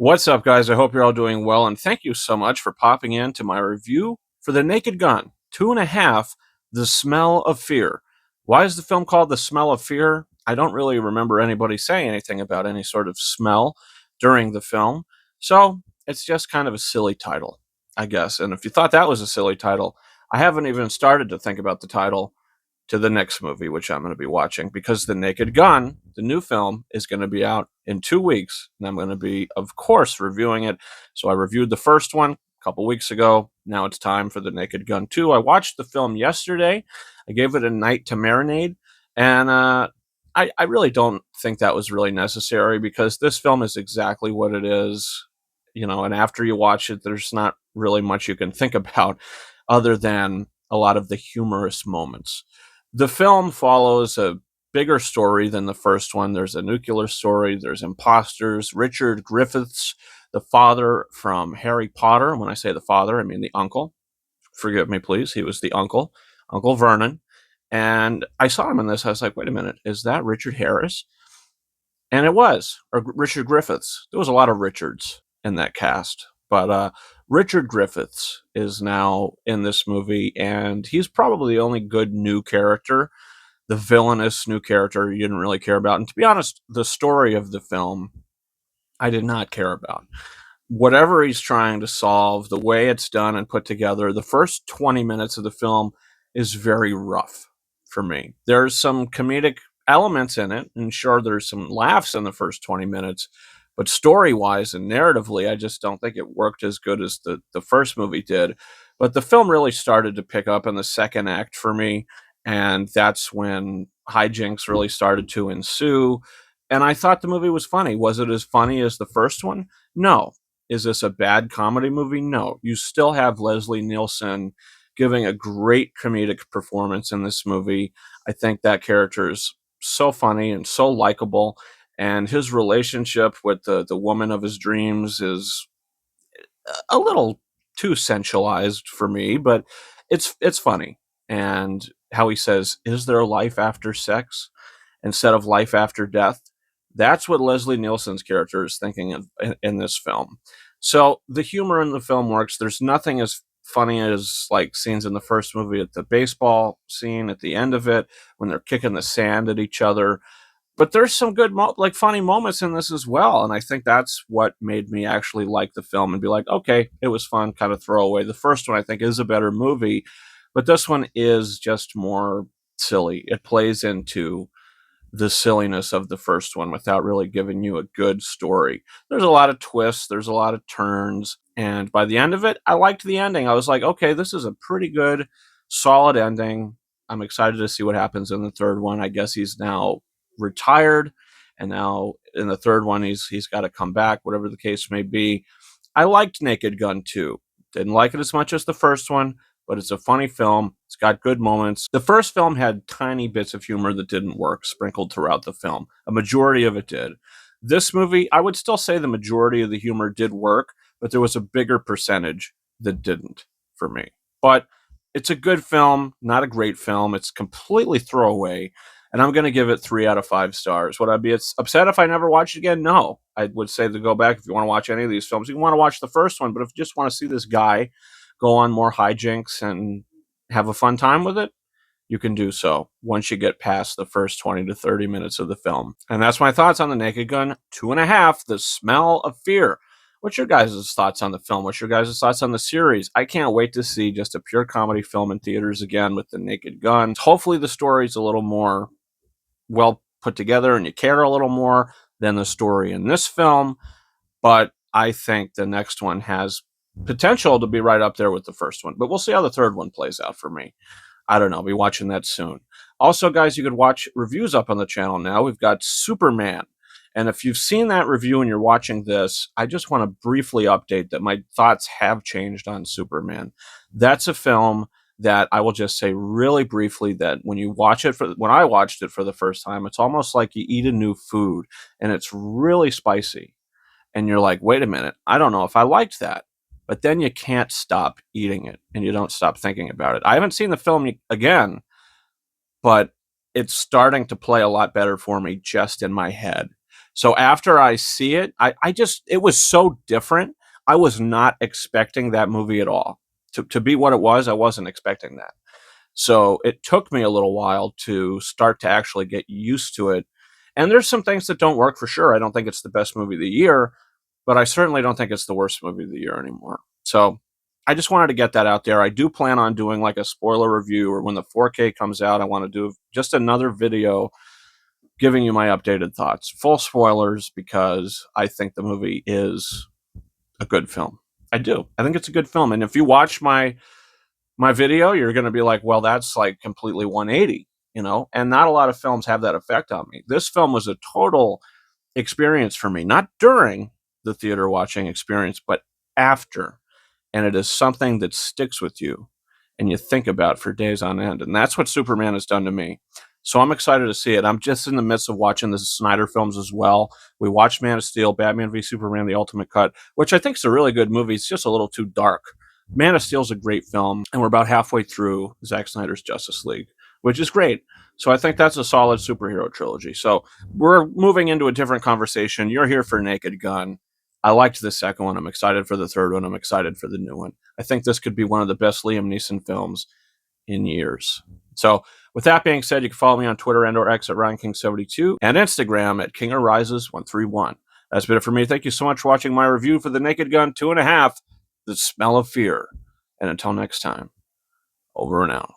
What's up, guys? I hope you're all doing well, and thank you so much for popping in to my review for The Naked Gun 2.5, The Smell of Fear. Why is the film called The Smell of Fear? I don't really remember anybody saying anything about any sort of smell during the film, so it's just kind of a silly title, I guess. And if you thought that was a silly title, I haven't even started to think about the title to the next movie, which I'm going to be watching, because The Naked Gun, the new film, is going to be out in 2 weeks. And I'm going to be, of course, reviewing it. So I reviewed the first one a couple weeks ago. Now it's time for The Naked Gun 2. I watched the film yesterday. I gave it a night to marinate. And I really don't think that was really necessary because this film is exactly what it is. And after you watch it, there's not really much you can think about other than a lot of the humorous moments. The film follows a bigger story than the first one. There's a nuclear story, there's imposters. Richard Griffiths, the father from Harry Potter. When I say the father, I mean the uncle. Forgive me, please. He was the uncle, Uncle Vernon. And I saw him in this. I was like, wait a minute, is that Richard Harris? And it was, or Richard Griffiths. There was a lot of Richards in that cast. But Richard Griffiths is now in this movie, and he's probably the only good new character, the villainous new character you didn't really care about. And to be honest, the story of the film, I did not care about. Whatever he's trying to solve, the way it's done and put together, the first 20 minutes of the film is very rough for me. There's some comedic elements in it, and sure, there's some laughs in the first 20 minutes, but story wise and narratively, I just don't think it worked as good as the first movie did. But the film really started to pick up in the second act for me, and that's when hijinks really started to ensue. And I thought the movie was funny. Was it as funny as the first one? No. Is this a bad comedy movie? No. You still have Leslie Nielsen giving a great comedic performance in this movie. I think that character is so funny and so likable, and his relationship with the woman of his dreams is a little too sensualized for me, but it's funny. And how he says, "Is there life after sex?" instead of life after death. That's what Leslie Nielsen's character is thinking of in this film. So the humor in the film works. There's nothing as funny as like scenes in the first movie at the baseball scene at the end of it when they're kicking the sand at each other. But there's some good, like funny moments in this as well, and I think that's what made me actually like the film and be like, okay, it was fun, kind of throwaway. The first one I think is a better movie, but this one is just more silly. It plays into the silliness of the first one without really giving you a good story. There's a lot of twists, there's a lot of turns, and by the end of it, I liked the ending. I was like, okay, this is a pretty good, solid ending. I'm excited to see what happens in the third one. I guess he's now retired, and now in the third one, he's got to come back, whatever the case may be. I liked Naked Gun 2. Didn't like it as much as the first one, but it's a funny film. It's got good moments. The first film had tiny bits of humor that didn't work sprinkled throughout the film. A majority of it did. This movie, I would still say the majority of the humor did work, but there was a bigger percentage that didn't for me. But it's a good film, not a great film. It's completely throwaway, and I'm going to give it 3 out of 5 stars. Would I be upset if I never watched it again? No. I would say to go back if you want to watch any of these films. You want to watch the first one, but if you just want to see this guy go on more hijinks and have a fun time with it, you can do so once you get past the first 20 to 30 minutes of the film. And that's my thoughts on The Naked Gun 2.5, The Smell of Fear. What's your guys' thoughts on the film? What's your guys' thoughts on the series? I can't wait to see just a pure comedy film in theaters again with The Naked Gun. Hopefully the story's a little more well put together and you care a little more than the story in this film. But I think the next one has potential to be right up there with the first one. But we'll see how the third one plays out for me. I don't know. I'll be watching that soon. Also, guys, you could watch reviews up on the channel now. We've got Superman. And if you've seen that review and you're watching this, I just want to briefly update that my thoughts have changed on Superman. That's a film that I will just say really briefly that when you watch it, when I watched it for the first time, it's almost like you eat a new food and it's really spicy. And you're like, wait a minute, I don't know if I liked that. But then you can't stop eating it and you don't stop thinking about it. I haven't seen the film again, but it's starting to play a lot better for me just in my head. So after I see it, it was so different. I was not expecting that movie at all. To be what it was, I wasn't expecting that. So it took me a little while to start to actually get used to it. And there's some things that don't work for sure. I don't think it's the best movie of the year, but I certainly don't think it's the worst movie of the year anymore. So I just wanted to get that out there. I do plan on doing like a spoiler review, or when the 4K comes out, I want to do just another video giving you my updated thoughts. Full spoilers, because I think the movie is a good film. I do. I think it's a good film. And if you watch my video, you're going to be like, well, that's like completely 180, and not a lot of films have that effect on me. This film was a total experience for me, not during the theater watching experience, but after. And it is something that sticks with you and you think about for days on end. And that's what Superman has done to me. So I'm excited to see it. I'm just in the midst of watching the Snyder films as well. We watched Man of Steel, Batman v Superman, The Ultimate Cut, which I think is a really good movie. It's just a little too dark. Man of Steel is a great film, and we're about halfway through Zack Snyder's Justice League, which is great. So I think that's a solid superhero trilogy. So we're moving into a different conversation. You're here for Naked Gun. I liked the second one. I'm excited for the third one. I'm excited for the new one. I think this could be one of the best Liam Neeson films in years. So with that being said, you can follow me on Twitter and or X at RyanKing72 and Instagram at KingArises131. That's been it for me. Thank you so much for watching my review for The Naked Gun 2.5, The Smell of Fear. And until next time, over and out.